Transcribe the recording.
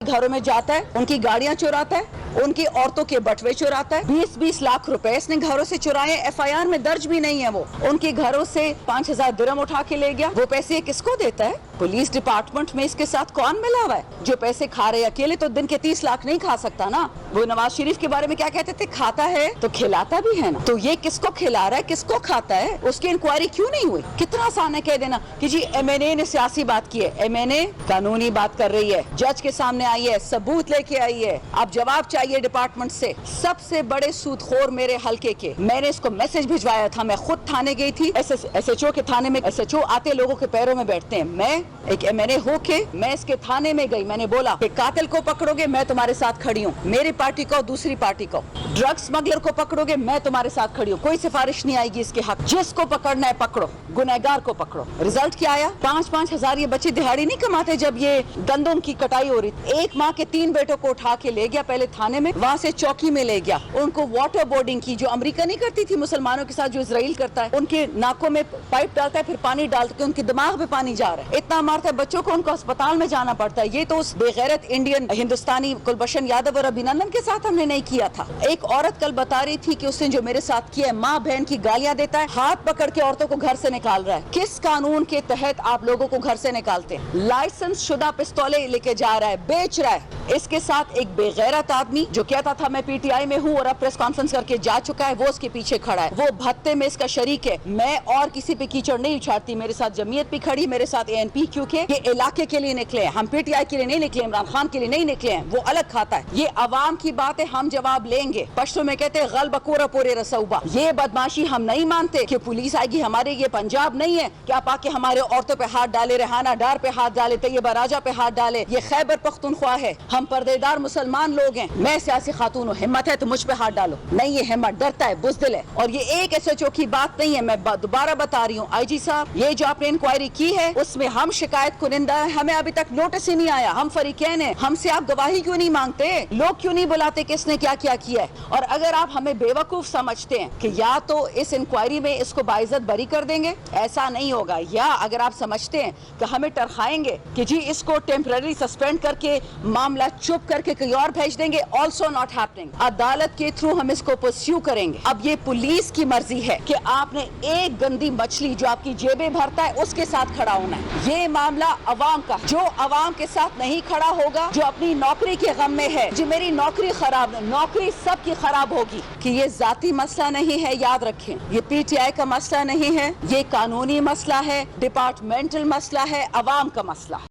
घरों में जाता है, उनकी गाड़ियां चुराता है, उनकी औरतों के बटवे चुराता है। 20-20 लाख रुपए इसने घरों से चुराए, FIR में दर्ज भी नहीं है। वो उनके घरों से 5000 दिरहम उठा के ले गया। वो पैसे किसको देता है? पुलिस डिपार्टमेंट में इसके साथ कौन मिला हुआ है? जो पैसे खा रहे, अकेले तो दिन के 30 लाख नहीं खा सकता ना। वो नवाज शरीफ के बारे में क्या कहते थे? खाता है तो खिलाता भी है ना। तो ये किसको खिला रहा है, किसको खाता है? उसकी इंक्वायरी क्यों नहीं हुई? कितना आसान है कह देना कि जी MNA ने सियासी बात की है। MNA कानूनी बात कर रही है, जज के सामने आई है, सबूत लेके आई है। अब जवाब चाहिए डिपार्टमेंट से। सबसे बड़े सूदखोर मेरे हलके के, मैंने इसको मैसेज भिजवाया था। मैं खुद थाने गई थी। SHO के थाने में SHO आते लोगों के पैरों में बैठते हैं। मैं एक MNA होके मैं इसके थाने में गई। मैंने बोला कि कातिल को पकड़ोगे मैं तुम्हारे साथ खड़ी हूँ, मेरी पार्टी को दूसरी पार्टी को। ड्रग स्मगलर को पकड़ोगे मैं तुम्हारे साथ खड़ी हूँ, कोई सिफारिश नहीं आएगी इसके हक। जिसको पकड़ना है पकड़ो, गुनहगार को पकड़ो। रिजल्ट क्या आया? 5-5 हजार ये बच्चे दिहाड़ी नहीं कमाते जब ये गंदम की कटाई हो रही थी। एक माँ के 3 बेटों को उठा के ले गया पहले थाने में, वहाँ से चौकी में ले गया। उनको वाटर बोर्डिंग की, जो अमेरिका नहीं करती थी मुसलमानों के साथ, जो इजराइल करता है। उनके नाकों में पाइप डालता है, फिर पानी डालता है, उनके दिमाग में पानी जा रहा है। इतना मारता है बच्चों को, उनको अस्पताल में जाना पड़ता है। ये तो उस बेगैरत इंडियन हिंदुस्तानी कुलभूषण यादव और अभिनंदन के साथ हमने नहीं किया था। एक औरत कल बता रही थी कि उसने जो मेरे साथ किया है, माँ बहन की गालियां देता है, हाथ पकड़ के औरतों को घर से निकाल रहा है। किस कानून के तहत आप लोगों को घर से निकालते हैं? लाइसेंस शुदा पिस्तौलें लेके जा रहा है, बेच रहा है। इसके साथ एक बेगैरत आदमी जो कहता था मैं PTI में हूँ और अब प्रेस कॉन्फ्रेंस करके जा चुका है, वो उसके पीछे खड़ा है। वो भत्ते में इसका शरीक है। मैं और किसी पे कीचड़ नहीं उछाड़ती। मेरे साथ जमीयत भी खड़ी, मेरे साथ ANP, क्योंकि ये इलाके के लिए निकले हैं। हम PTI के लिए नहीं निकले, इमरान खान के लिए नहीं निकले हैं। वो अलग खाता है। ये अवाम की बात है, हम जवाब लेंगे। पश्तो में कहते हैं गल बकोरा पूरे रसौबा। ये बदमाशी हम नहीं मानते कि पुलिस आएगी हमारे। ये पंजाब नहीं है कि आप आके हमारे औरतों पे हाथ डाले, रेहाना डार पे हाथ डाले, तैयबा राजा पे हाथ डाले। ये खैबर पख्तूनख्वा है, हम पर्देदार मुसलमान लोग हैं। मैं सियासी खातून हूँ, हिम्मत है तो मुझ पे हाथ डालो। नहीं, ये हिम्मत डरता है, बुज़दिल है। और ये एक SHO की बात नहीं है, मैं दोबारा बता रही हूँ। IG साहब, ये जो आपने इंक्वायरी की है उसमें हम शिकायत कुनिंदा है, हमें अभी तक नोटिस ही नहीं आया। हम फरीकैन हैं, हमसे आप गवाही क्यों नहीं मांगते? लोग क्यों नहीं बुलाते किसने क्या क्या किया है? और अगर आप हमें बेवकूफ समझते हैं कि या तो इस इंक्वायरी में इसको बाइज्जत बरी कर देंगे, ऐसा नहीं होगा। या अगर आप समझते हैं कि हमें टरखाएंगे कि जी इसको टेम्पररी सस्पेंड करके मामला चुप करके कहीं और भेज देंगे, ऑल्सो नॉट हैपनिंग। अदालत के थ्रू हम इसको परस्यू करेंगे। अब ये पुलिस की मर्जी है कि आपने एक गंदी मछली जो आपकी जेबें भरता है उसके साथ खड़ा होना है। ये मामला अवाम का, जो अवाम के साथ नहीं खड़ा होगा, जो अपनी नौकरी के गम में है, जी मेरी नौकरी खराब है, नौकरी सबकी खराब होगी। कि ये जाती मसला नहीं है, याद रखें। ये PTI का मसला नहीं है, ये कानूनी मसला है, डिपार्टमेंटल मसला है, अवाम का मसला है।